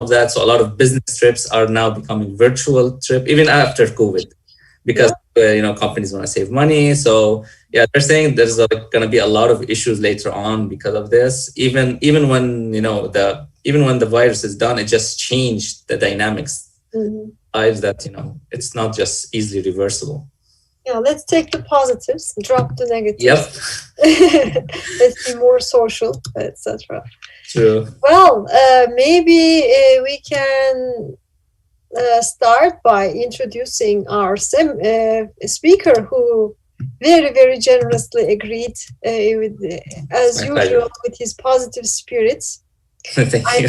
of that. So a lot of business trips are now becoming virtual trip, even after COVID, because companies want to save money. So yeah, they're saying there's going to be a lot of issues later on because of this. Even when even when the virus is done, it just changed the dynamics. Lives that it's not just easily reversible. Yeah, let's take the positives, drop the negatives. Yep. Let's be more social, etc. True. Well, maybe we can start by introducing our speaker, who very, very generously agreed as usual with his positive spirits. Thank you.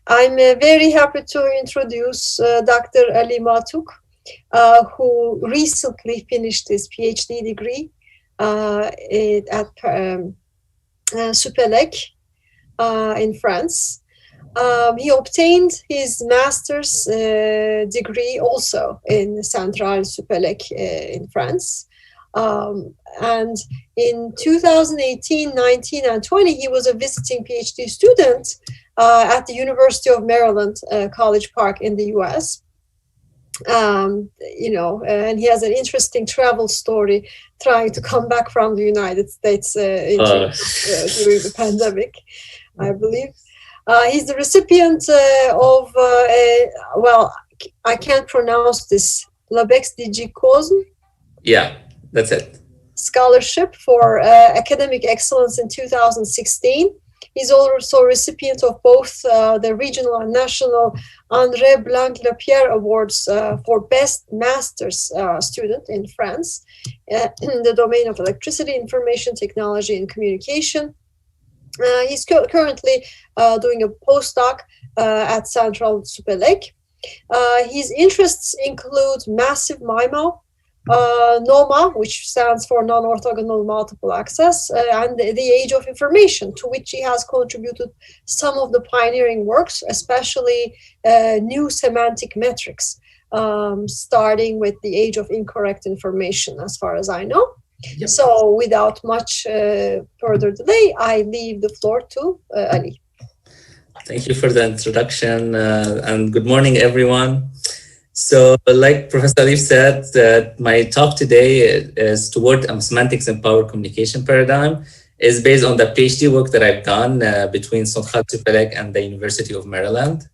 I'm very happy to introduce Dr. Ali Maatouk, who recently finished his PhD degree at Supélec in France. He obtained his master's degree also in Central Supélec in France. And in 2018, 19, and 20, he was a visiting PhD student at the University of Maryland, College Park in the US. And he has an interesting travel story trying to come back from the United States during the pandemic, I believe. He's the recipient of, I can't pronounce this, Labex Digicosme. Yeah, that's it. Scholarship for academic excellence in 2016. He's also a recipient of both the regional and national André Blanc-Lapierre Awards for Best Master's Student in France in the domain of electricity, information technology, and communication. He's currently doing a postdoc at Central Supélec. His interests include massive MIMO, NOMA, which stands for non-orthogonal multiple access, and the age of information, to which he has contributed some of the pioneering works, especially new semantic metrics, starting with the age of incorrect information, as far as I know. Yep. So without much further delay, I leave the floor to Ali. Thank you for the introduction, and good morning, everyone. So like Professor Alif said, my talk today is toward a semantics and power communication paradigm. Is based on the PhD work that I've done between Central Supélec and the University of Maryland.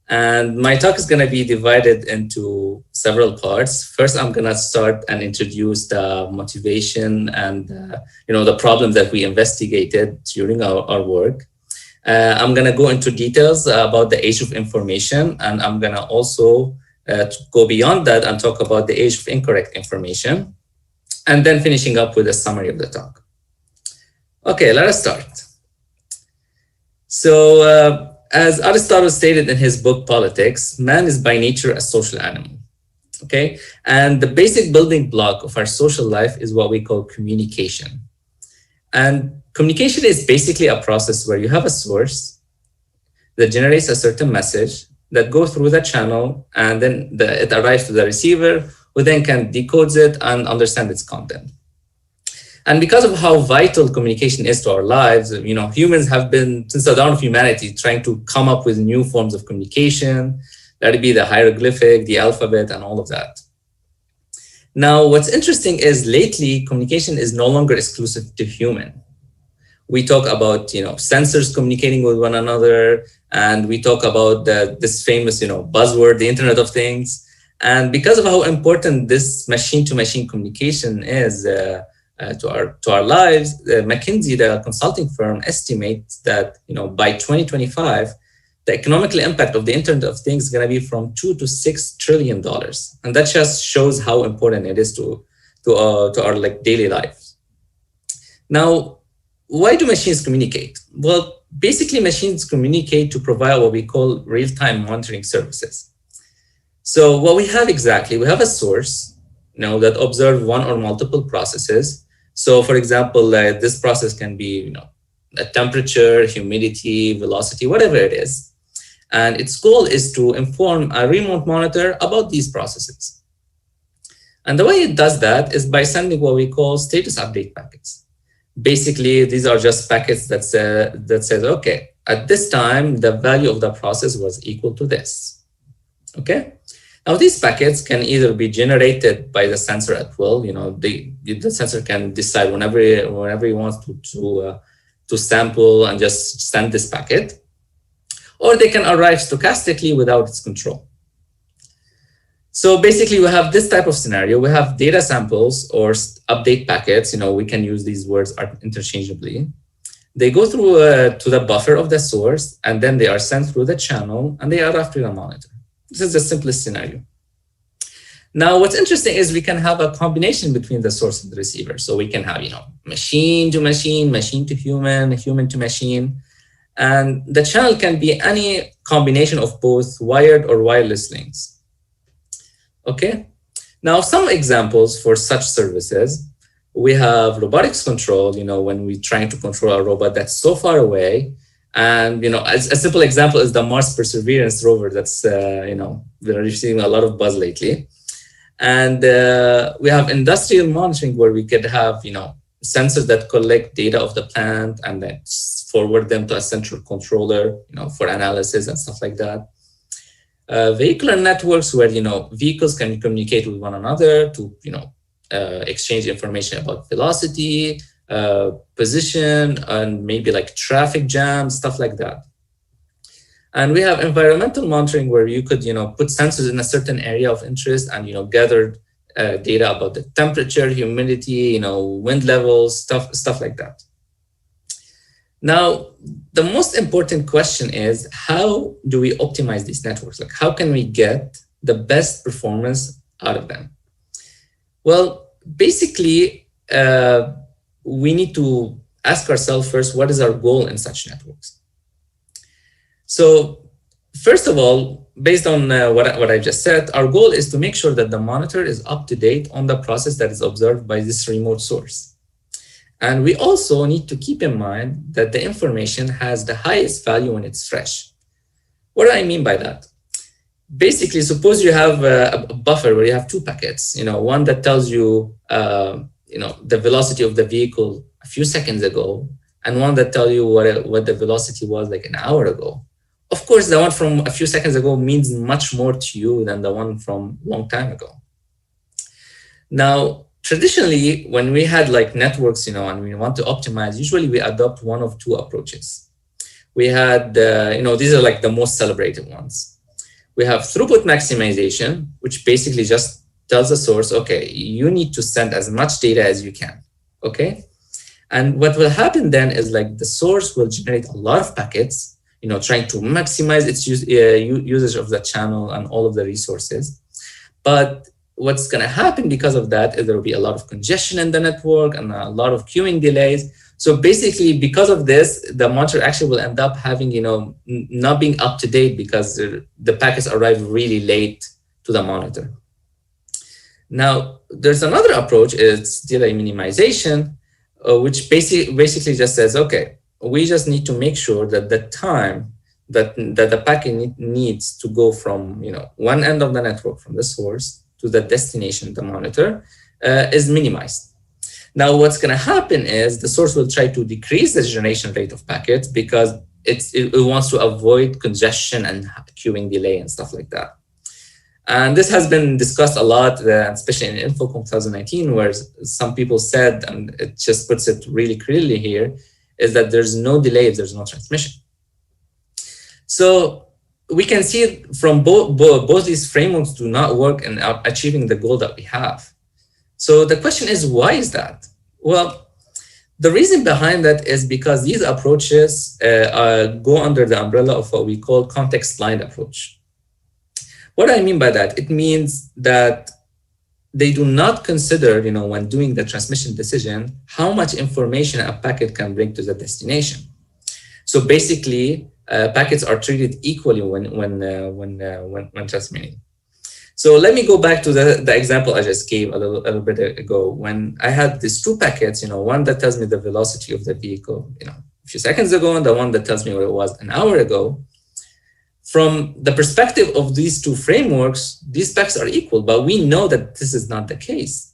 And my talk is going to be divided into several parts. First, I'm going to start and introduce the motivation and the problems that we investigated during our work. I'm going to go into details about the age of information, and I'm going to also to go beyond that and talk about the age of incorrect information, and then finishing up with a summary of the talk. Okay, let us start. So as Aristotle stated in his book, Politics, man is by nature a social animal, okay? And the basic building block of our social life is what we call communication. And communication is basically a process where you have a source that generates a certain message that goes through the channel, and then it arrives to the receiver, who then can decode it and understand its content. And because of how vital communication is to our lives, humans have been, since the dawn of humanity, trying to come up with new forms of communication, that would be the hieroglyphic, the alphabet, and all of that. Now, what's interesting is lately, communication is no longer exclusive to human. We talk about, sensors communicating with one another, and we talk about this famous, buzzword, the Internet of Things. And because of how important this machine-to-machine communication is to our lives, McKinsey, the consulting firm, estimates that by 2025, the economical impact of the Internet of Things is going to be from $2 to $6 trillion, and that just shows how important it is to our daily lives. Now, why do machines communicate? Well, basically, machines communicate to provide what we call real-time monitoring services. So what we have exactly, we have a source, that observes one or multiple processes. So for example, this process can be, a temperature, humidity, velocity, whatever it is. And its goal is to inform a remote monitor about these processes. And the way it does that is by sending what we call status update packets. Basically, these are just packets that says, okay, at this time, the value of the process was equal to this. Okay. Now, these packets can either be generated by the sensor at will. The sensor can decide whenever he wants to sample and just send this packet, or they can arrive stochastically without its control. So basically, we have this type of scenario. We have data samples or update packets. We can use these words interchangeably. They go through to the buffer of the source, and then they are sent through the channel, and they arrive to the monitor. This is the simplest scenario. Now, what's interesting is we can have a combination between the source and the receiver. So we can have, machine to machine, machine to human, human to machine. And the channel can be any combination of both wired or wireless links. Okay. Now, some examples for such services, we have robotics control, when we're trying to control a robot that's so far away. And, a simple example is the Mars Perseverance rover that's, been receiving a lot of buzz lately. And we have industrial monitoring where we could have, sensors that collect data of the plant and then forward them to a central controller, for analysis and stuff like that. Vehicular networks where, vehicles can communicate with one another to, exchange information about velocity, position, and maybe like traffic jams, stuff like that. And we have environmental monitoring where you could, put sensors in a certain area of interest and, gather data about the temperature, humidity, wind levels, stuff like that. Now, the most important question is, how do we optimize these networks? Like, how can we get the best performance out of them? Well, basically, we need to ask ourselves first, what is our goal in such networks? So, first of all, based on what I just said, our goal is to make sure that the monitor is up to date on the process that is observed by this remote source. And we also need to keep in mind that the information has the highest value when it's fresh. What do I mean by that? Basically, suppose you have a buffer where you have two packets, one that tells you, the velocity of the vehicle a few seconds ago, and one that tells you what the velocity was like an hour ago. Of course, the one from a few seconds ago means much more to you than the one from a long time ago. Now, traditionally, when we had like networks, and we want to optimize, usually we adopt one of two approaches. We had, these are like the most celebrated ones. We have throughput maximization, which basically just tells the source, okay, you need to send as much data as you can, okay? And what will happen then is like the source will generate a lot of packets, trying to maximize its usage of the channel and all of the resources. But what's going to happen because of that is there will be a lot of congestion in the network and a lot of queuing delays. So basically, because of this, the monitor actually will end up having, not being up to date because the packets arrive really late to the monitor. Now, there's another approach, it's delay minimization, which basically just says, okay, we just need to make sure that the time that the packet needs to go from, one end of the network from the source to the destination, the monitor, is minimized. Now, what's going to happen is the source will try to decrease the generation rate of packets because it wants to avoid congestion and queuing delay and stuff like that. And this has been discussed a lot, especially in InfoComm 2019, where some people said, and it just puts it really clearly here, is that there's no delay if there's no transmission. So we can see from both these frameworks do not work in achieving the goal that we have. So the question is, why is that? Well, the reason behind that is because these approaches go under the umbrella of what we call context-blind approach. What do I mean by that? It means that they do not consider, when doing the transmission decision, how much information a packet can bring to the destination. So basically, packets are treated equally when transmitting. So let me go back to the example I just gave a little bit ago. When I had these two packets, one that tells me the velocity of the vehicle, a few seconds ago, and the one that tells me what it was an hour ago. From the perspective of these two frameworks, these packets are equal, but we know that this is not the case.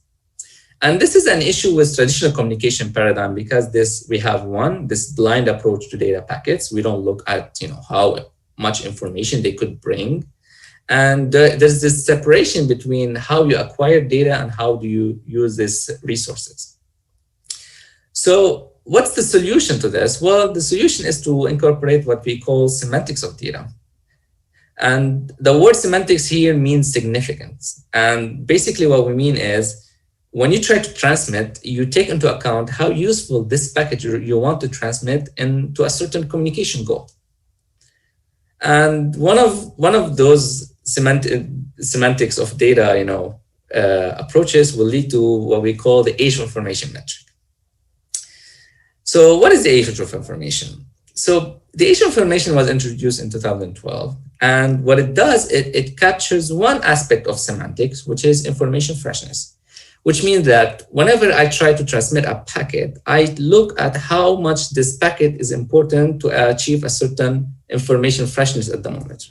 And this is an issue with traditional communication paradigm because we have this blind approach to data packets. We don't look at how much information they could bring. And there's this separation between how you acquire data and how do you use these resources. So what's the solution to this? Well, the solution is to incorporate what we call semantics of data. And the word semantics here means significance. And basically what we mean is when you try to transmit, you take into account how useful this package you want to transmit into a certain communication goal. And one of those semantics of data, approaches will lead to what we call the age of information metric. So what is the age of information? So the age of information was introduced in 2012. And what it does, it captures one aspect of semantics, which is information freshness, which means that whenever I try to transmit a packet, I look at how much this packet is important to achieve a certain information freshness at the moment.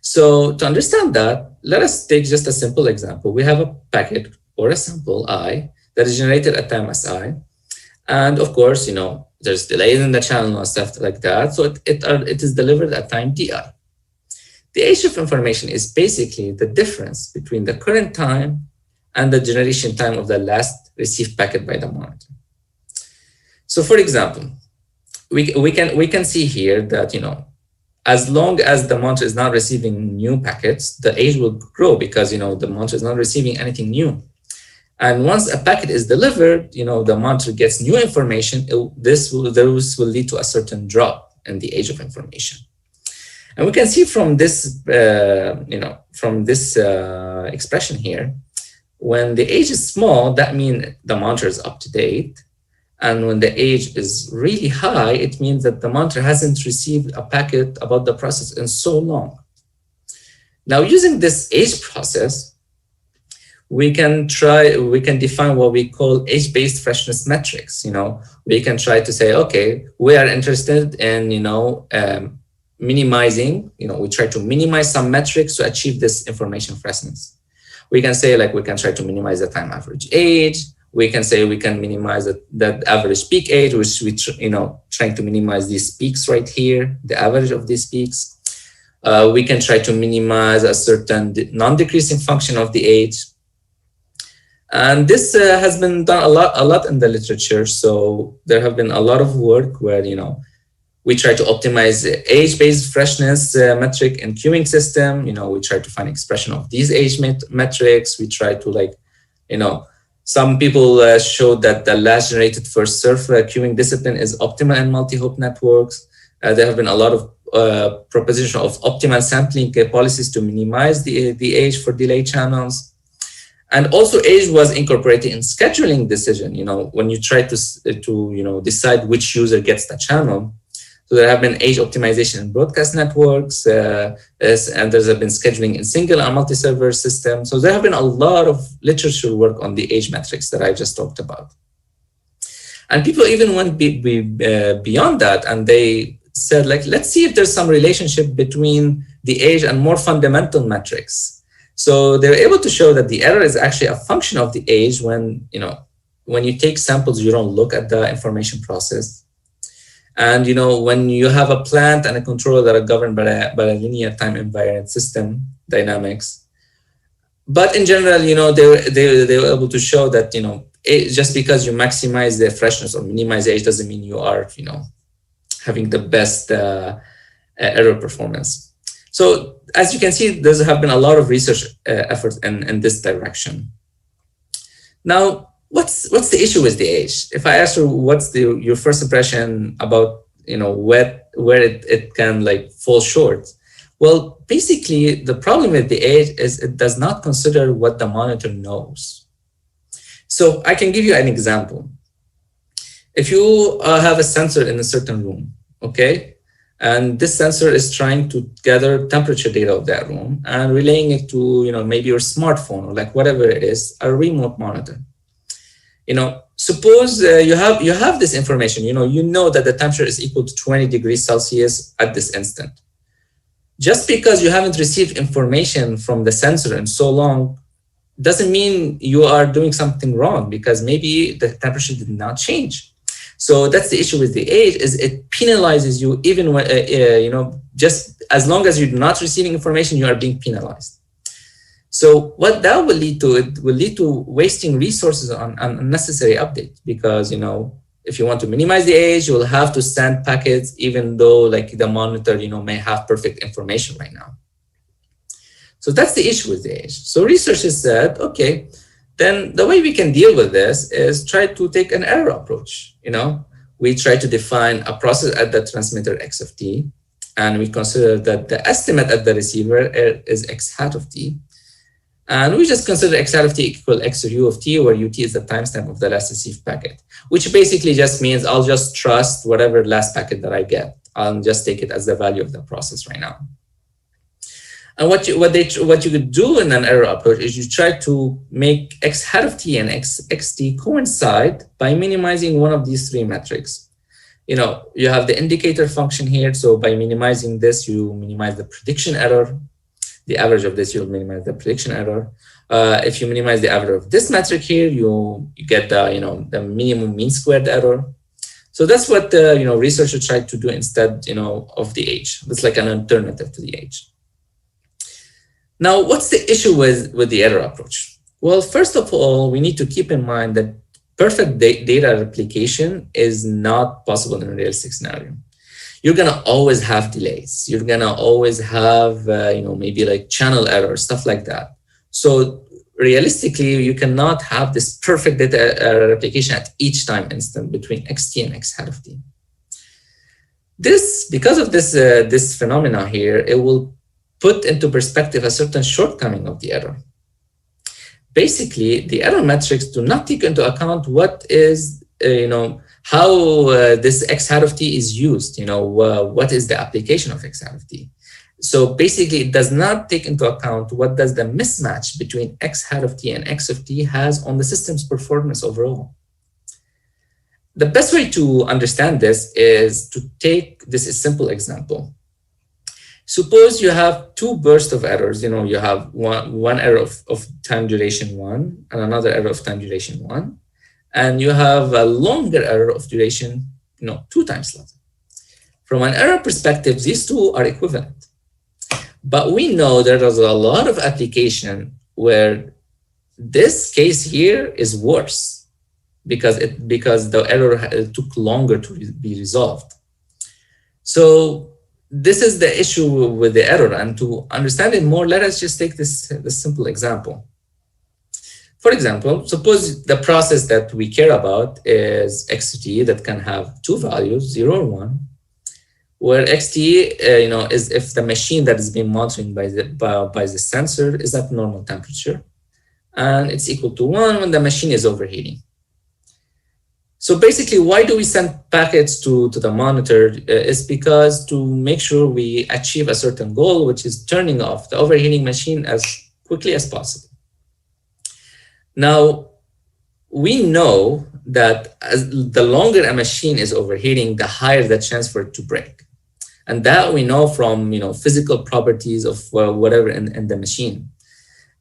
So to understand that, let us take just a simple example. We have a packet or a sample I that is generated at time si. And of course, there's delays in the channel and stuff like that. So it is delivered at time di. The age of information is basically the difference between the current time and the generation time of the last received packet by the monitor. So for example, we can see here that, as long as the monitor is not receiving new packets, the age will grow because, the monitor is not receiving anything new. And once a packet is delivered, the monitor gets new information, this will lead to a certain drop in the age of information. And we can see from this, expression here, when the age is small, that means the monitor is up to date. And when the age is really high, it means that the monitor hasn't received a packet about the process in so long. Now, using this age process, we can define what we call age-based freshness metrics. We can try to say, okay, we are interested in, minimizing, we try to minimize some metrics to achieve this information freshness. We can say, we can try to minimize the time average age. We can say we can minimize that average peak age, which we, trying to minimize these peaks right here, the average of these peaks. We can try to minimize a certain non-decreasing function of the age. And this has been done a lot in the literature. So there have been a lot of work where, we try to optimize age-based freshness metric in queuing system. We try to find expression of these age metrics. We try to some people showed that the last generated first serve queuing discipline is optimal in multi-hop networks. There have been a lot of proposition of optimal sampling policies to minimize the age for delay channels. And also age was incorporated in scheduling decision, when you try to decide which user gets the channel. So there have been age optimization in broadcast networks, and there's been scheduling in single and multi-server systems. So there have been a lot of literature work on the age metrics that I just talked about. And people even went beyond that, and they said, let's see if there's some relationship between the age and more fundamental metrics. So they're able to show that the error is actually a function of the age when you take samples, you don't look at the information process. And when you have a plant and a controller that are governed by a linear time invariant system dynamics. But in general, they were able to show that just because you maximize the freshness or minimize age doesn't mean you are having the best error performance. So as you can see, there have been a lot of research efforts in this direction. Now, what's the issue with the age? If I ask you, what's your first impression about where it can fall short? Well, basically, the problem with the age is it does not consider what the monitor knows. So I can give you an example. If you have a sensor in a certain room, okay, and this sensor is trying to gather temperature data of that room and relaying it to maybe your smartphone or whatever it is, a remote monitor. Suppose you have this information, you know that the temperature is equal to 20 degrees Celsius at this instant. Just because you haven't received information from the sensor in so long doesn't mean you are doing something wrong, because maybe the temperature did not change. So that's the issue with the age, is it penalizes you even when, just as long as you're not receiving information, you are being penalized. So what that will lead to, it will lead to wasting resources on unnecessary updates, because, if you want to minimize the age, you will have to send packets, even though like the monitor, may have perfect information right now. So that's the issue with the age. So researchers said, okay, then the way we can deal with this is try to take an error approach. We try to define a process at the transmitter x of t, and we consider that the estimate at the receiver is x hat of t. And we just consider x hat of t equal x or u of t, where ut is the timestamp of the last received packet, which basically just means I'll just trust whatever last packet that I get. I'll just take it as the value of the process right now. And what you could do in an error approach is you try to make x hat of t and xt coincide by minimizing one of these three metrics. You have the indicator function here. So by minimizing this, you minimize the prediction error. The average of this, you'll minimize the prediction error. If you minimize the average of this metric here, you get the the minimum mean squared error. So that's what researchers tried to do instead of the age. It's like an alternative to the age. Now, what's the issue with the error approach? Well, first of all, we need to keep in mind that perfect data replication is not possible in a realistic scenario. You're going to always have delays. You're going to always have, maybe like channel errors, stuff like that. So realistically, you cannot have this perfect data replication at each time instant between xt and x hat of t. Because of this phenomena here, it will put into perspective a certain shortcoming of the error. Basically, the error metrics do not take into account what is, how this x hat of t is used, what is the application of x hat of t. So basically, it does not take into account what does the mismatch between x hat of t and x of t has on the system's performance overall. The best way to understand this is to take this simple example. Suppose you have two bursts of errors. You have one error of time duration 1 and another error of time duration 1. And you have a longer error of duration, 2 times later. From an error perspective, these two are equivalent. But we know there is a lot of application where this case here is worse because the error took longer to be resolved. So this is the issue with the error. And to understand it more, let us just take this simple example. For example, suppose the process that we care about is xt that can have two values, 0 or 1, where xt is if the machine that is being monitored by the sensor is at normal temperature, and it's equal to 1 when the machine is overheating. So basically, why do we send packets to the monitor? Is because to make sure we achieve a certain goal, which is turning off the overheating machine as quickly as possible. Now, we know that as the longer a machine is overheating, the higher the chance for it to break. And that we know from physical properties of whatever in the machine.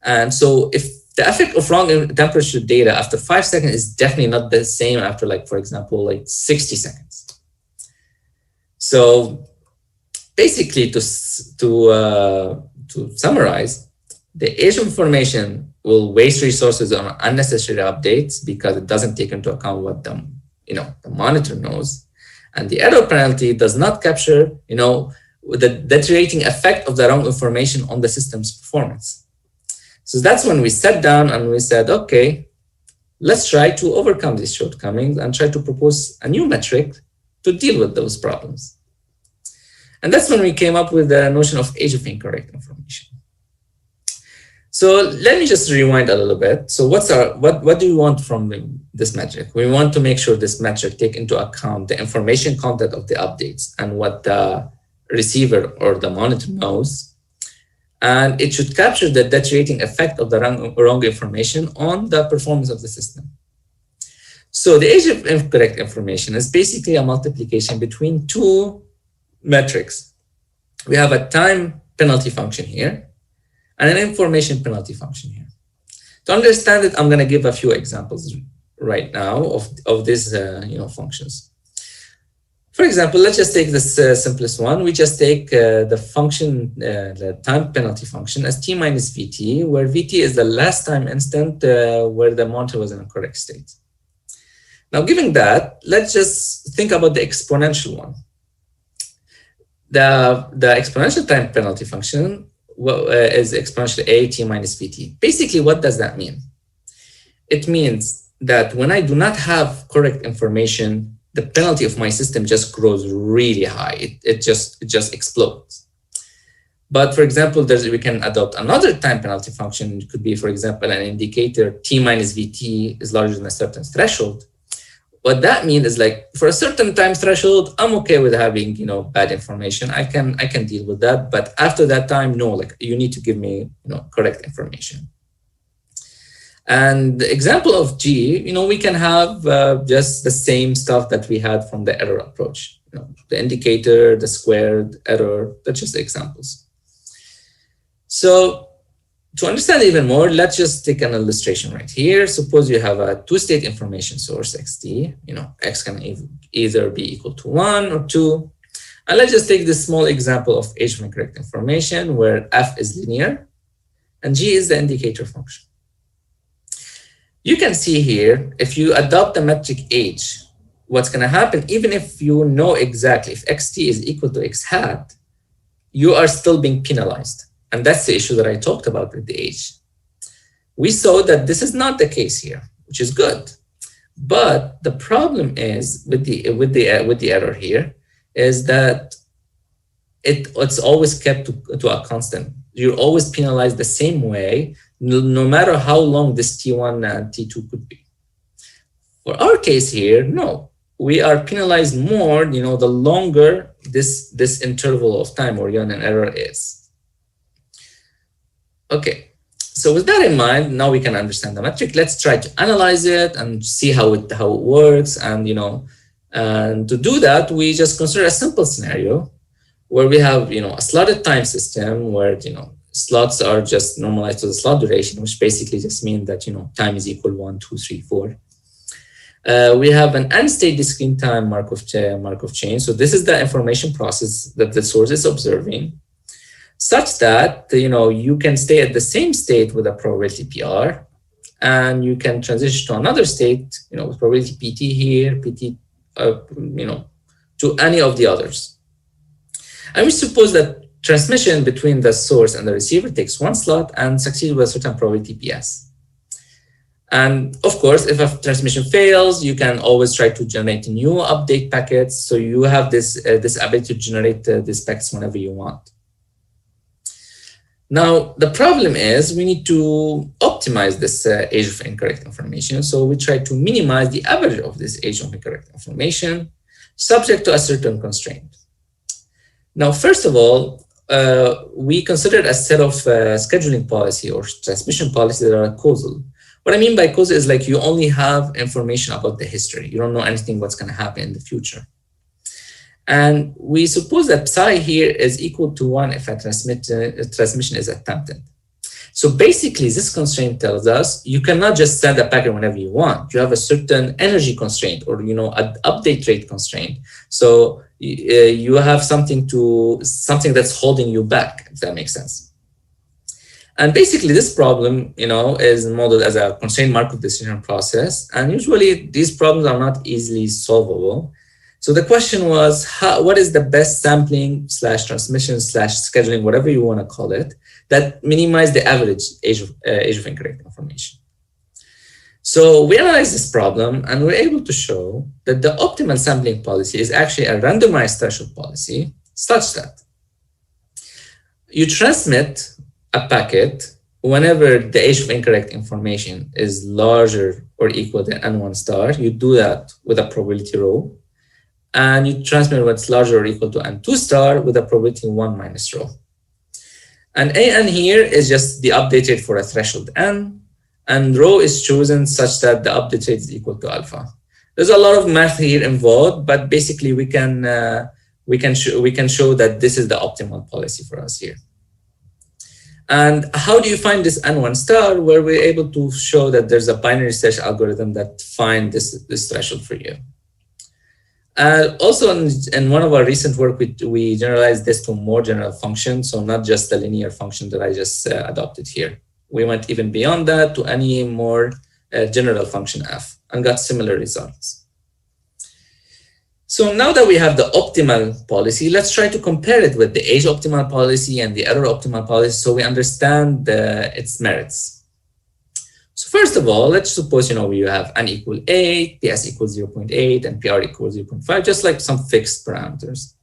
And so if the effect of wrong temperature data after 5 seconds is definitely not the same after, for example, 60 seconds. So basically, to summarize, the age of information will waste resources on unnecessary updates because it doesn't take into account what the monitor knows, and the error penalty does not capture the deteriorating effect of the wrong information on the system's performance. So that's when we sat down and we said, okay, let's try to overcome these shortcomings and try to propose a new metric to deal with those problems. And that's when we came up with the notion of age of incorrect information. So let me just rewind a little bit. So what do we want from this metric? We want to make sure this metric take into account the information content of the updates and what the receiver or the monitor knows. And it should capture the deteriorating effect of the wrong information on the performance of the system. So the age of incorrect information is basically a multiplication between two metrics. We have a time penalty function here and an information penalty function here. To understand it, I'm going to give a few examples right now of these functions. For example, let's just take this simplest one. We just take the function, the time penalty function as t minus vt, where vt is the last time instant where the monitor was in a correct state. Now, given that, let's just think about the exponential one. The exponential time penalty function is exponential a t minus vt. Basically, what does that mean? It means that when I do not have correct information, the penalty of my system just grows really high. It just explodes. But for example, we can adopt another time penalty function. It could be, for example, an indicator t minus vt is larger than a certain threshold. What that means is, like, for a certain time threshold, I'm okay with having bad information. I can deal with that. But after that time, no, like, you need to give me correct information. And the example of G, we can have just the same stuff that we had from the error approach. The indicator, the squared, error, that's just examples. So to understand even more, let's just take an illustration right here. Suppose you have a two-state information source, xt, x can either be equal to 1 or 2. And let's just take this small example of age of incorrect information where f is linear and g is the indicator function. You can see here, if you adopt the metric age, what's going to happen, even if you know exactly if xt is equal to x hat, you are still being penalized. And that's the issue that I talked about with the age. We saw that this is not the case here, which is good. But the problem is with the error here is that it's always kept to a constant. You're always penalized the same way, no matter how long this T1 and T2 could be. For our case here, no, we are penalized more, the longer this interval of time where you're in an error is. Okay, so with that in mind, now we can understand the metric. Let's try to analyze it and see how it works. And and to do that, we just consider a simple scenario where we have a slotted time system where slots are just normalized to the slot duration, which basically just means that time is equal 1, 2, 3, 4. We have an n-state discrete time Markov chain. So this is the information process that the source is observing, such that you can stay at the same state with a probability PR, and you can transition to another state, with probability PT here, PT, to any of the others. And we suppose that transmission between the source and the receiver takes one slot and succeeds with a certain probability PS. And of course, if a transmission fails, you can always try to generate new update packets. So you have this ability to generate these packets whenever you want. Now, the problem is we need to optimize this age of incorrect information. So we try to minimize the average of this age of incorrect information subject to a certain constraint. Now, first of all, we considered a set of scheduling policy or transmission policies that are causal. What I mean by causal is like you only have information about the history. You don't know anything what's going to happen in the future. And we suppose that psi here is equal to 1 if a transmission is attempted. So basically, this constraint tells us you cannot just send a packet whenever you want. You have a certain energy constraint or an update rate constraint. So you have something that's holding you back, if that makes sense. And basically, this problem, is modeled as a constrained Markov decision process. And usually, these problems are not easily solvable. So the question was, what is the best sampling / transmission / scheduling, whatever you want to call it, that minimize the average age of incorrect information? So we analyzed this problem, and we're able to show that the optimal sampling policy is actually a randomized threshold policy, such that you transmit a packet whenever the age of incorrect information is larger or equal to n1 star. You do that with a probability rho, and you transmit what's larger or equal to n2 star with a probability 1 minus rho. And an here is just the update rate for a threshold n, and rho is chosen such that the update rate is equal to alpha. There's a lot of math here involved, but basically we can show that this is the optimal policy for us here. And how do you find this N1 star? Where we're able to show that there's a binary search algorithm that find this threshold for you. Also, in one of our recent work, we generalized this to more general functions, so not just the linear function that I just adopted here. We went even beyond that to any more general function f and got similar results. So now that we have the optimal policy, let's try to compare it with the age optimal policy and the error optimal policy so we understand its merits. So first of all, let's suppose, we have n equal 8, ps equals 0.8, and pr equals 0.5, just like some fixed parameters.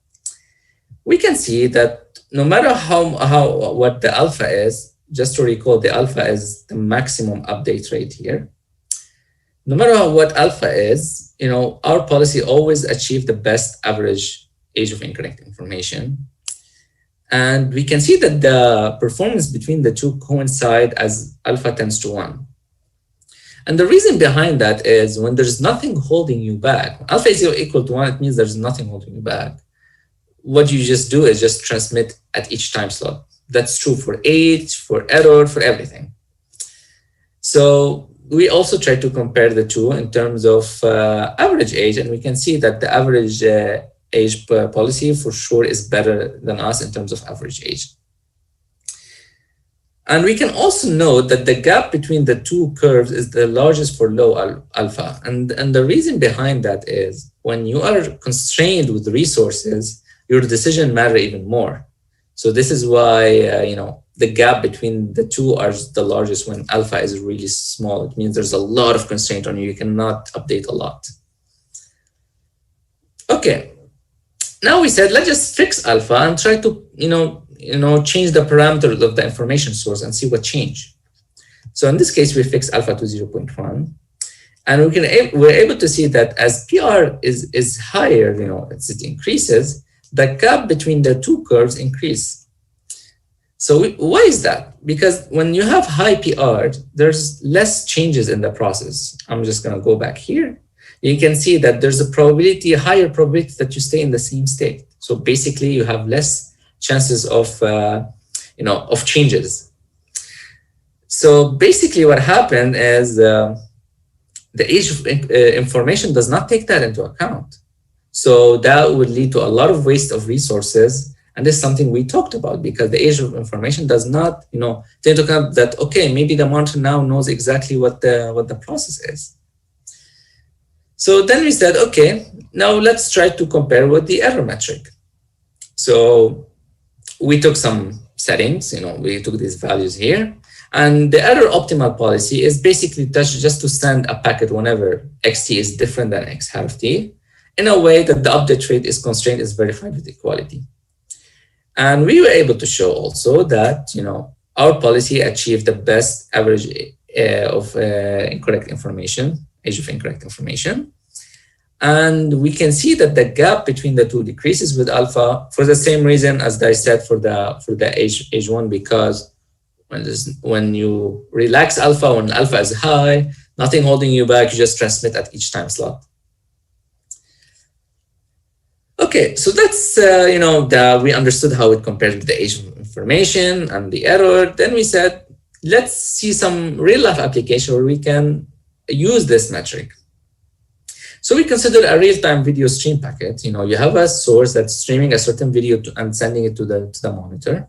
We can see that no matter what the alpha is, just to recall, the alpha is the maximum update rate here. No matter what alpha is, our policy always achieve the best average age of incorrect information. And we can see that the performance between the two coincide as alpha tends to 1. And the reason behind that is when there's nothing holding you back, when alpha is equal to 1, it means there's nothing holding you back. What you just do is just transmit at each time slot. That's true for age, for error, for everything. So we also try to compare the two in terms of average age, and we can see that the average age policy for sure is better than us in terms of average age. And we can also note that the gap between the two curves is the largest for low alpha. And the reason behind that is when you are constrained with resources, your decision matter even more. So this is why, the gap between the two are the largest when alpha is really small. It means there's a lot of constraint on you. You cannot update a lot. Okay. Now we said, let's just fix alpha and try to, change the parameters of the information source and see what changed. So in this case, we fix alpha to 0.1. And we're able to see that as PR is higher, as it increases, the gap between the two curves increase. So why is that? Because when you have high PR, there's less changes in the process. I'm just going to go back here. You can see that there's a higher probability that you stay in the same state. So basically, you have less chances of, of changes. So basically, what happened is the age of information does not take that into account. So that would lead to a lot of waste of resources. And this is something we talked about because the age of information does not, take into account that, okay, maybe the monitor now knows exactly what the process is. So then we said, okay, now let's try to compare with the error metric. So we took some settings, we took these values here. And the error optimal policy is basically just to send a packet whenever xt is different than x half t in a way that the update rate is constrained is verified with equality. And we were able to show also that, our policy achieved the best average of incorrect information, age of incorrect information. And we can see that the gap between the two decreases with alpha for the same reason as I said for the age one, because when you relax alpha, when alpha is high, nothing holding you back, you just transmit at each time slot. Okay, so that's, we understood how it compares with the age of information and the error. Then we said, let's see some real life application where we can use this metric. So we consider a real-time video stream packet. You have a source that's streaming a certain video and sending it to the monitor.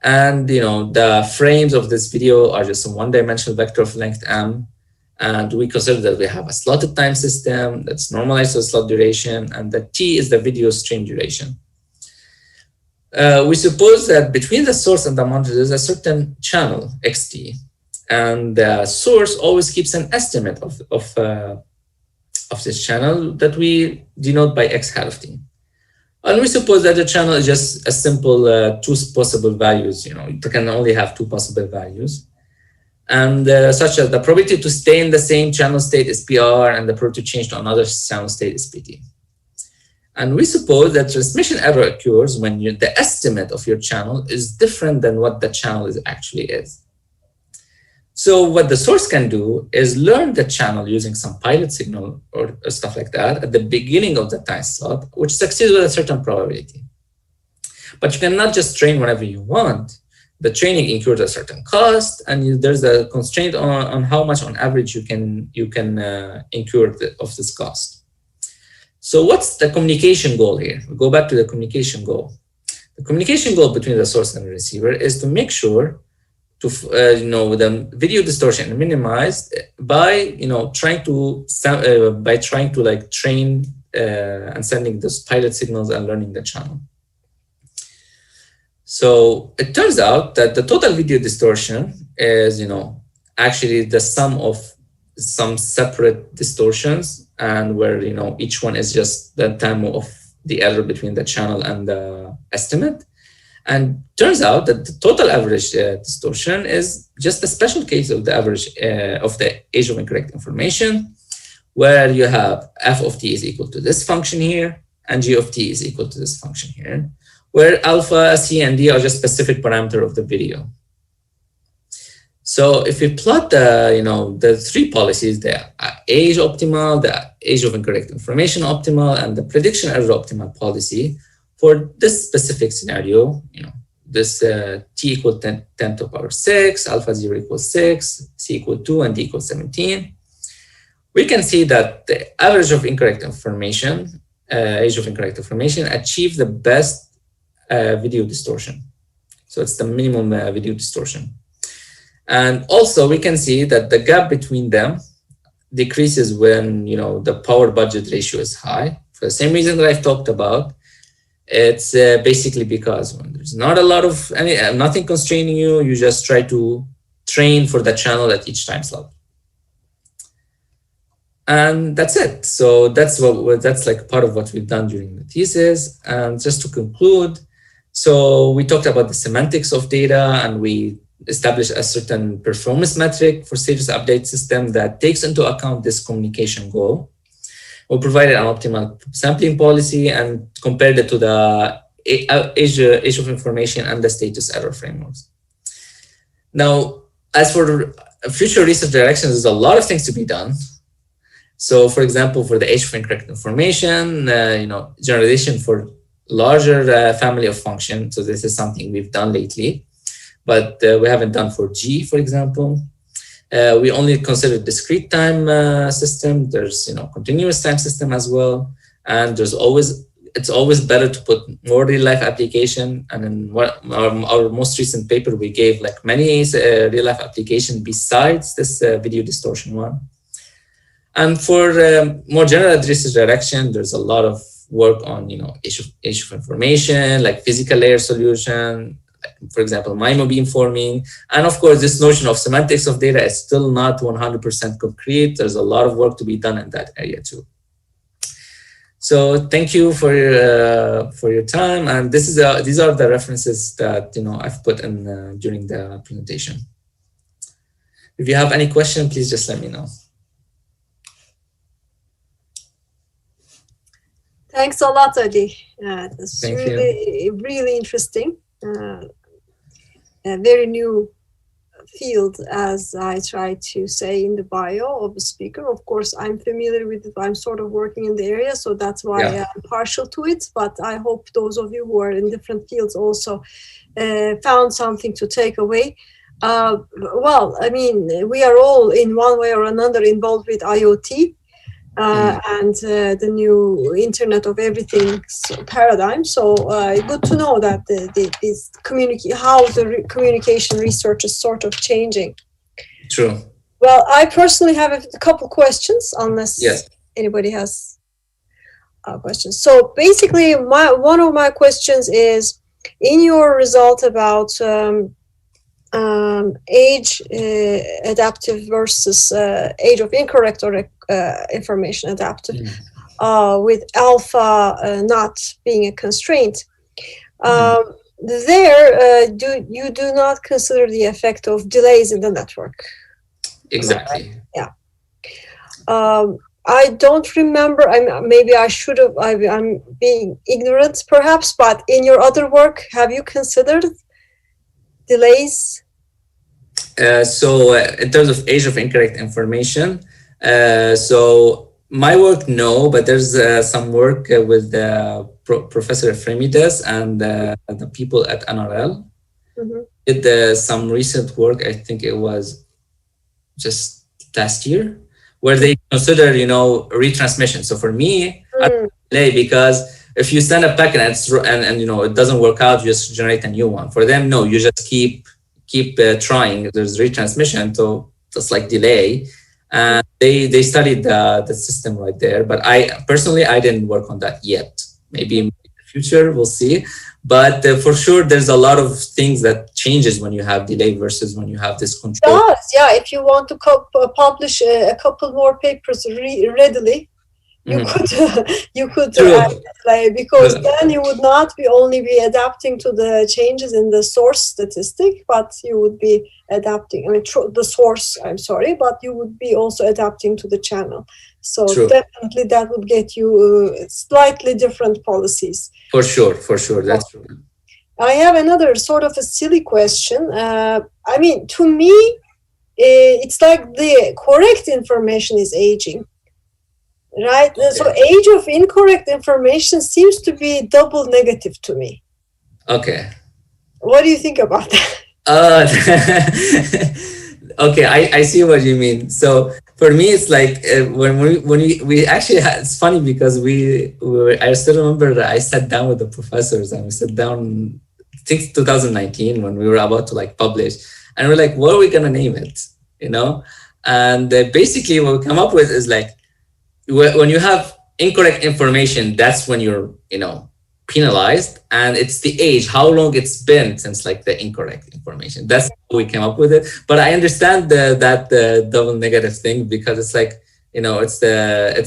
And, the frames of this video are just a one-dimensional vector of length m. And we consider that we have a slotted time system that's normalized to the slot duration, and that t is the video stream duration. We suppose that between the source and the monitor, there's a certain channel, xt, and the source always keeps an estimate of this channel that we denote by x half t. And we suppose that the channel is just a simple two possible values. You can only have two possible values. And such as the probability to stay in the same channel state is PR, and the probability to change to another channel state is PT. And we suppose that transmission error occurs when the estimate of your channel is different than what the channel actually is. So what the source can do is learn the channel using some pilot signal or stuff like that at the beginning of the time slot, which succeeds with a certain probability. But you cannot just train whenever you want. the training incurs a certain cost, and there's a constraint on how much on average you can incur of this cost. So what's the communication goal here? We go back to the communication goal. The communication goal between the source and the receiver is to make sure to the video distortion minimized by trying to like train and sending those pilot signals and learning the channel. So it turns out that the total video distortion is actually the sum of some separate distortions, and where each one is just the time of the error between the channel and the estimate. And turns out that the total average distortion is just a special case of the average of the age of incorrect information, where you have f of t is equal to this function here, and g of t is equal to this function here, where alpha, c, and d are just specific parameter of the video. So if we plot the three policies, the age optimal, the age of incorrect information optimal, and the prediction error optimal policy, for this specific scenario, this t equal 10 to the power 6, alpha 0 equals 6, c equal 2, and d equals 17, we can see that the average of incorrect information, age of incorrect information, achieves the best video distortion. So it's the minimum video distortion. And also we can see that the gap between them decreases when the power budget ratio is high. For the same reason that I've talked about, it's basically because when there's not a lot of nothing constraining you, you just try to train for the channel at each time slot. And that's it. So that's like part of what we've done during the thesis. And just to conclude, so we talked about the semantics of data, and we established a certain performance metric for status update system that takes into account this communication goal. We provided an optimal sampling policy and compared it to the age of information and the status error frameworks. Now, as for future research directions, there's a lot of things to be done. So, for example, for the age of incorrect information, generalization for larger family of functions. So this is something we've done lately, but we haven't done for G, for example. We only consider discrete time system. There's continuous time system as well, and it's always better to put more real life application. And in our most recent paper, we gave like many real life application besides this video distortion one. And for more general research direction, there's a lot of work on age of information, like physical layer solution, for example, MIMO beamforming. And of course, this notion of semantics of data is still not 100% concrete. There's a lot of work to be done in that area too. So thank you for your time. And these are the references that I've put in during the presentation. If you have any question, please just let me know. Thanks a lot, Ali. That's really interesting. A very new field, as I try to say in the bio of the speaker. Of course, I'm familiar with it. I'm sort of working in the area, so that's why I'm partial to it. But I hope those of you who are in different fields also found something to take away. Well, I mean, we are all in one way or another involved with IoT. And the new Internet of Everything paradigm. So good to know that how the communication research is sort of changing. True. Well, I personally have a couple questions, unless anybody has questions. So basically, one of my questions is, in your result about age adaptive versus age of incorrect or information adaptive, with alpha not being a constraint. There, you do not consider the effect of delays in the network. Exactly. Yeah. I don't remember. Maybe I should have. I'm being ignorant, perhaps. But in your other work, have you considered delays? So in terms of age of incorrect information, so my work, no, but there's some work with Professor Fremides and the people at NRL. did some recent work. I think it was just last year, where they consider, retransmission. So for me, I Mm. delay, because if you send a packet and it doesn't work out, you just generate a new one. For them, no, you just keep trying. There's retransmission, so just like delay. And they studied the system right there. But I didn't work on that yet. Maybe in the future, we'll see. But for sure, there's a lot of things that changes when you have delay versus when you have this control. Does, yeah. If you want to publish a couple more papers readily, you Mhm. could you could True. add delay, because then you would not be only be adapting to the changes in the source statistic, but you would be adapting. I mean, the source. I'm sorry, but you would be also adapting to the channel. So True. definitely that would get you slightly different policies. For sure, that's true. I have another sort of a silly question. I mean, to me, it's like the correct information is aging, right? Okay. So age of incorrect information seems to be double negative to me. Okay. What do you think about that? Okay, I see what you mean. So for me, it's like when we actually had, it's funny because I still remember that I sat down with the professors and we sat down, I think 2019, when we were about to like publish, and we're like, what are we gonna name it? And basically what we come up with is like, when you have incorrect information, that's when you're penalized, and it's the age, how long it's been since like the incorrect information. That's how we came up with it. But I understand that double negative thing, because it's like, it's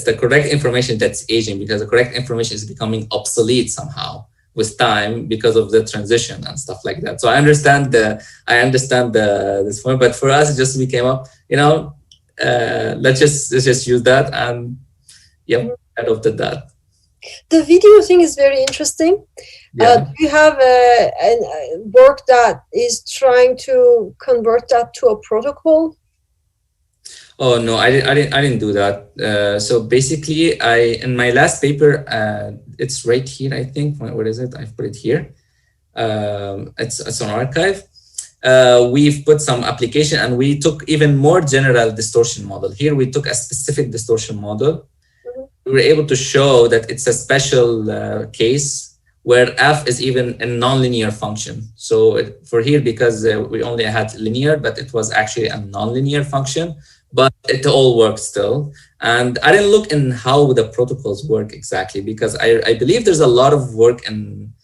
the correct information that's aging, because the correct information is becoming obsolete somehow with time because of the transition and stuff like that. So I understand this point, but for us, we came up, let's just use that, and adopted that. The video thing is very interesting. Yeah. Do you have a work that is trying to convert that to a protocol? Oh no, I didn't do that. So basically, in my last paper, it's right here. I think. What is it? I've put it here. It's on archive. We've put some application, and we took even more general distortion model. Here we took a specific distortion model. We were able to show that it's a special case where f is even a nonlinear function. So for here, because we only had linear, but it was actually a nonlinear function, but it all works still. And I didn't look in how the protocols work exactly, because I believe there's a lot of work in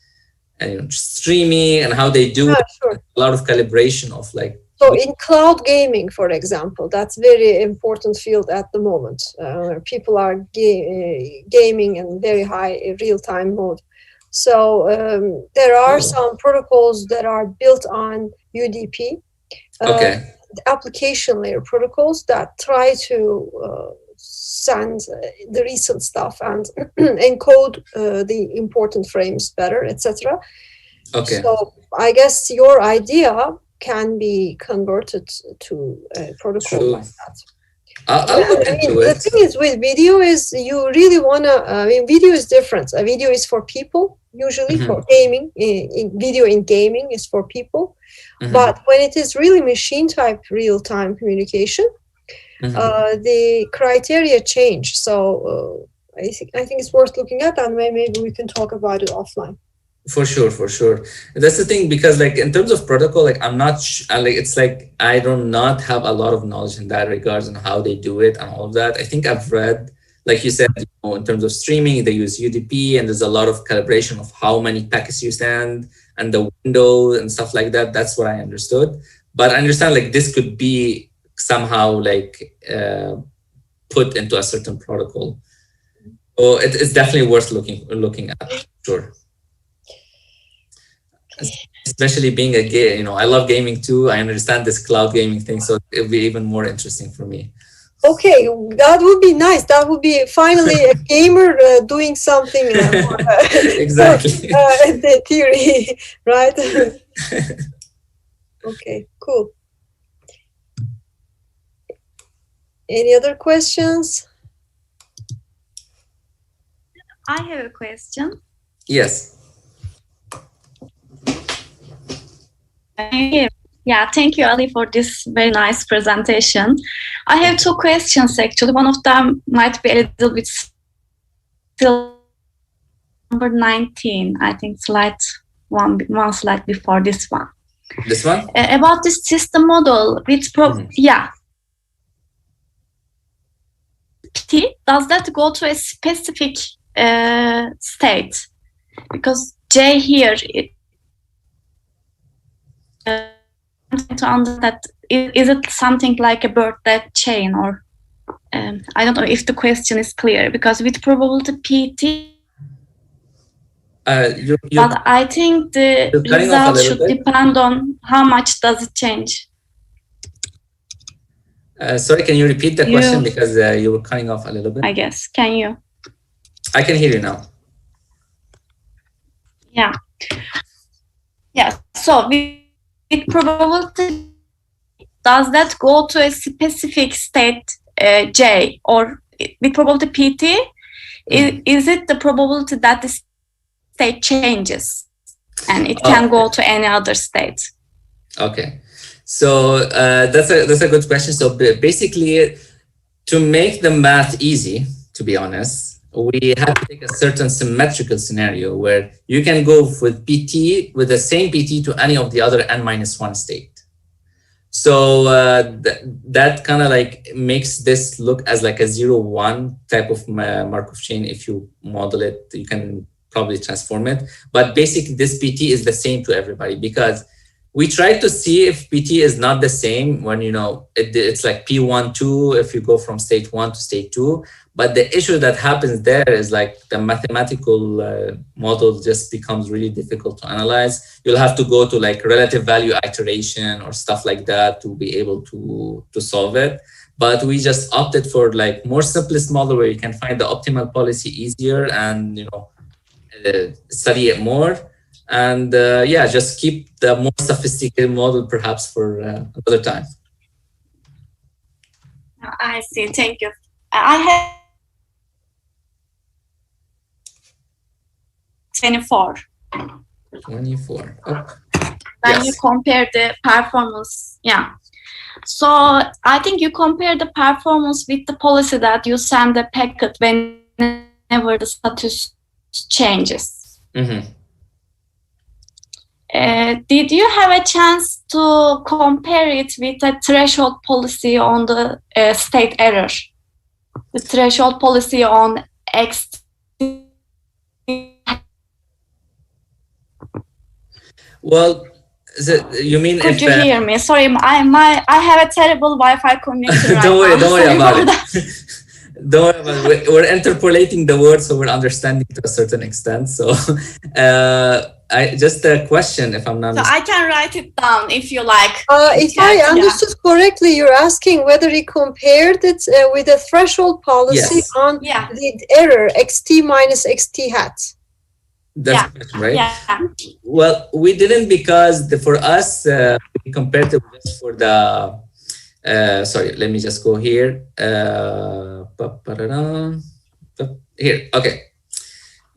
streaming and how they do Sure. a lot of calibration of like. So in cloud gaming, for example, that's very important field at the moment. People are gaming in very high real-time mode. So there are some protocols that are built on UDP, application layer protocols that try to send the recent stuff and encode the important frames better, etc. Okay. So I guess your idea can be converted to a protocol like that. I'll look into it. The thing is with video is you really want to, video is different. A video is for people, usually for gaming. Video in gaming is for people. But when it is really machine type real-time communication, the criteria change. So I think it's worth looking at, and maybe we can talk about it offline. For sure. That's the thing, because like in terms of protocol, like I'm not it's like I do not have a lot of knowledge in that regards on how they do it and all of that. I think I've read, like you said, in terms of streaming, they use UDP, and there's a lot of calibration of how many packets you send and the window and stuff like that. That's what I understood. But I understand like this could be somehow like put into a certain protocol. So it's definitely worth looking at. Sure. Especially being a gay, I love gaming too. I understand this cloud gaming thing, so it'll be even more interesting for me. Okay, that would be nice. That would be finally a gamer doing something exactly. The theory, right? Okay, cool. Any other questions? I have a question. Yes. Yeah, thank you, Ali, for this very nice presentation. I have two questions, actually. One of them might be a little bit still number 19, I think slide one slide before this one. This one? About this system model, which yeah. Does that go to a specific state? Because J here, to understand, is it something like a birthday chain, or I don't know if the question is clear, because with probability PT, but I think the result should depend on how much does it change. Sorry, can you repeat the question, because you were cutting off a little bit? I guess. Can you? I can hear you now. Yeah. Yeah. So with probability, does that go to a specific state J, or with probability PT, is it the probability that the state changes and it can go to any other state? Okay. So that's a good question. So basically, to make the math easy, to be honest, we had to take a certain symmetrical scenario where you can go with PT, with the same PT, to any of the other n-1 state. So that kind of like makes this look as like a 0-1 type of Markov chain. If you model it, you can probably transform it. But basically, this PT is the same to everybody, because we tried to see if PT is not the same when, you know, it's like P1, 2, if you go from state 1 to state 2. But the issue that happens there is like the mathematical model just becomes really difficult to analyze. You'll have to go to like relative value iteration or stuff like that to be able to solve it. But we just opted for like more simplest model where you can find the optimal policy easier and, you know, study it more. And yeah, just keep the more sophisticated model perhaps for another time. I see. Thank you. I have 24. 24. Oh. When you compare the performance, yeah. So I think you compare the performance with the policy that you send the packet whenever the status changes. Mm-hmm. Did you have a chance to compare it with a threshold policy on the state error? The threshold policy on X. Well, you mean Could you hear me? Sorry, I have a terrible Wi-Fi connection. Don't worry about it. Don't worry about it. We're interpolating the words, so we're understanding to a certain extent. So, just a question, if I'm not mistaken. So I can write it down if you like. If I understood correctly, you're asking whether he compared it with a threshold policy on the error XT minus XT hat. That's right. Yeah. Well, we didn't, because for us, we compared it just for the, sorry, let me just go here. Here, okay.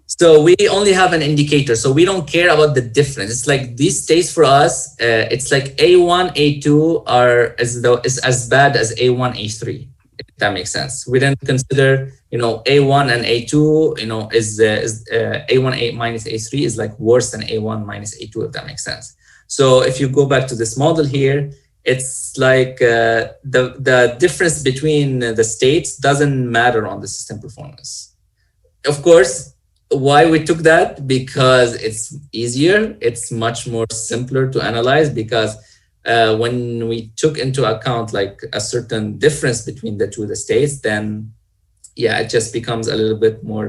So we only have an indicator, so we don't care about the difference. It's like these states for us, it's like A1, A2 are is as bad as A1, A3. If that makes sense. We didn't consider, you know, A1 and A2, you know, is A1 minus A3 is like worse than A1 minus A2, if that makes sense. So if you go back to this model here, it's like the difference between the states doesn't matter on the system performance. Of course, why we took that? Because it's easier. It's much more simpler to analyze, because when we took into account like a certain difference between the two states, then yeah, it just becomes a little bit more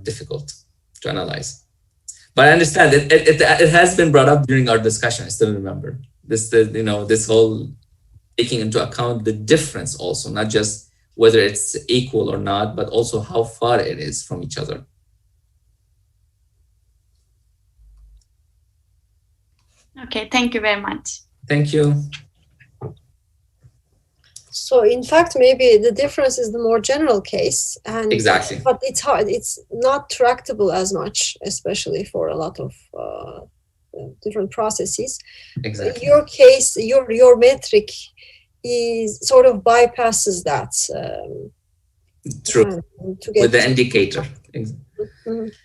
difficult to analyze. But I understand it has been brought up during our discussion. I still remember this, you know, this whole taking into account the difference also, not just whether it's equal or not, but also how far it is from each other. Okay, thank you very much. Thank you. So in fact, maybe the difference is the more general case, and exactly. But it's hard. It's not tractable as much, especially for a lot of different processes. Exactly. Your case, your metric is sort of bypasses that. True. To get with the indicator.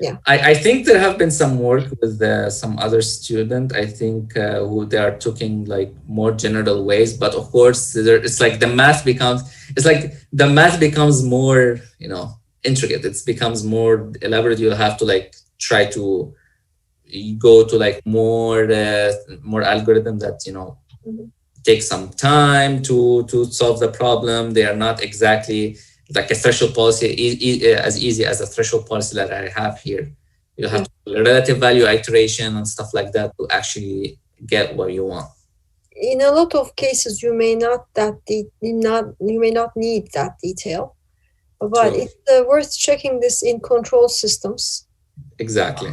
Yeah. I think there have been some work with some other student, I think, who they are taking like more general ways, but of course it's like the math becomes more, you know, intricate. It becomes more elaborate. You'll have to like try to go to like more algorithm that, you know, take some time to solve the problem. They are not exactly like a threshold policy as easy as a threshold policy that I have here. You have to do relative value iteration and stuff like that to actually get what you want. In a lot of cases, you may not need that detail, but True. it's worth checking this in control systems. Exactly.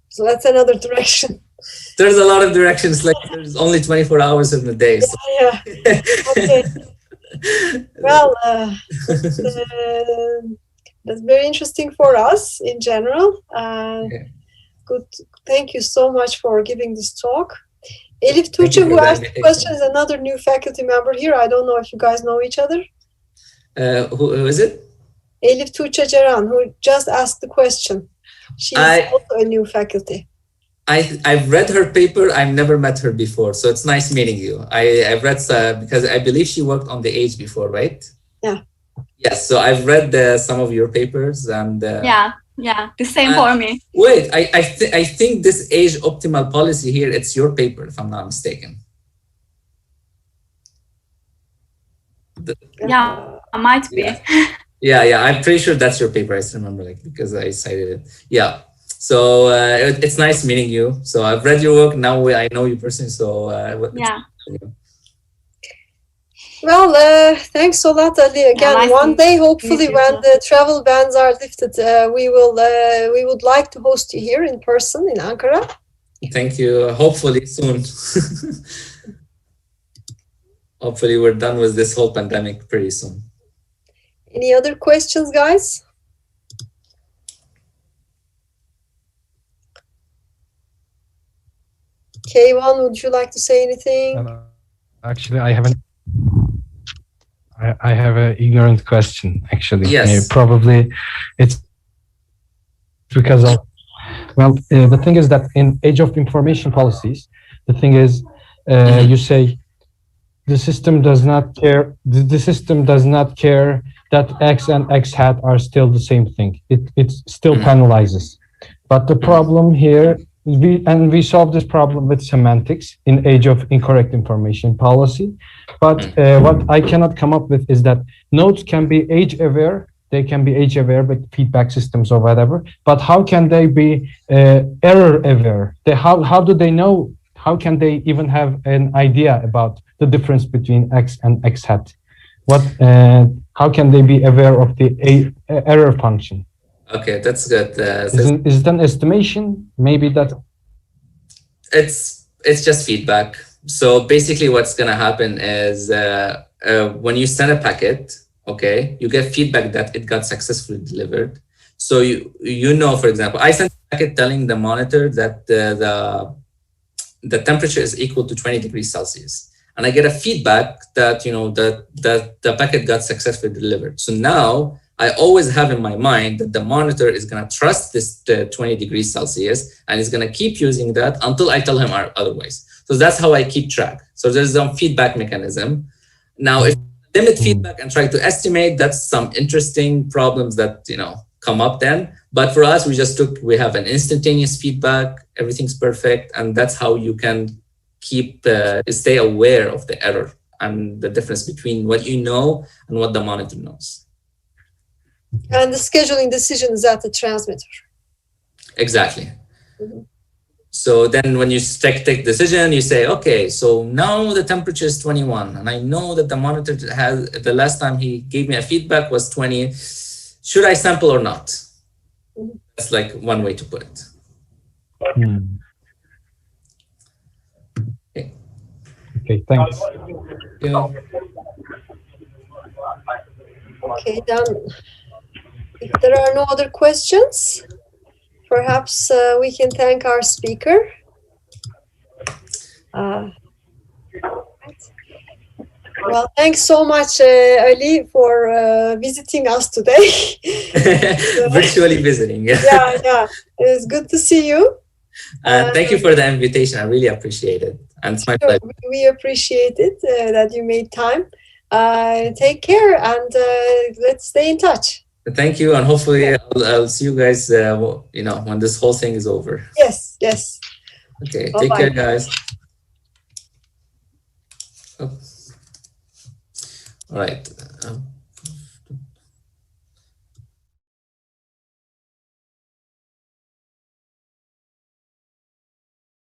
So that's another direction. There's a lot of directions. Like there's only 24 hours in the day. So. Yeah. Okay. Well, that's very interesting for us in general. Good. Thank you so much for giving this talk. Elif Tuğçe, who asked the question, is another new faculty member here. I don't know if you guys know each other. Who is it? Elif Tuğçe Ceren, who just asked the question. She's also a new faculty. I've read her paper. I've never met her before, so it's nice meeting you. I've read because I believe she worked on the age before, right? Yeah. Yes. So I've read some of your papers and. Yeah, the same for me. Wait, I think this age optimal policy here, it's your paper, if I'm not mistaken. Might be. Yeah. I'm pretty sure that's your paper. I still remember, like, because I cited it. Yeah. So it's nice meeting you. So I've read your work. Now I know you personally. So yeah. Well, thanks a lot, Ali. Again, one day, hopefully, when the travel bans are lifted, we would like to host you here in person in Ankara. Thank you. Hopefully soon. Hopefully, we're done with this whole pandemic pretty soon. Any other questions, guys? K1, would you like to say anything? Actually, I haven't. I have an ignorant question, actually. Yes. Probably it's because of, well, the thing is that in age of information policies, the thing is, you say the system does not care, the system does not care that X and X hat are still the same thing. It still penalizes. But the problem here, we solve this problem with semantics in age of incorrect information policy. But what I cannot come up with is that nodes can be age aware. They can be age aware with feedback systems or whatever. But how can they be error aware? How do they know? How can they even have an idea about the difference between X and X hat? How can they be aware of the error function? Okay, that's good. Is it an estimation? Maybe that it's just feedback. So basically, what's gonna happen is when you send a packet, okay, you get feedback that it got successfully delivered. So you know, for example, I sent a packet telling the monitor that the temperature is equal to 20 degrees Celsius, and I get a feedback that that the packet got successfully delivered. So now I always have in my mind that the monitor is going to trust this 20 degrees Celsius and is going to keep using that until I tell him otherwise. So that's how I keep track. So there's some feedback mechanism. Now, if you limit feedback and try to estimate, that's some interesting problems that, come up then. But for us, we have an instantaneous feedback. Everything's perfect. And that's how you can stay aware of the error and the difference between what you know and what the monitor knows. And the scheduling decision is at the transmitter. Exactly. So then when you take decision, you say, okay, so now the temperature is 21. And I know that the monitor the last time he gave me a feedback was 20. Should I sample or not? That's like one way to put it. Okay, thanks. Okay, done. If there are no other questions, perhaps we can thank our speaker. Right. Well, thanks so much, Ali, for visiting us today. Virtually visiting. Yeah. It's good to see you. Thank you for the invitation. I really appreciate it. And it's my pleasure. We appreciate it that you made time. Take care and let's stay in touch. Thank you. And hopefully I'll see you guys, when this whole thing is over. Yes. Okay. Bye-bye. Take care, guys. Oh. All right.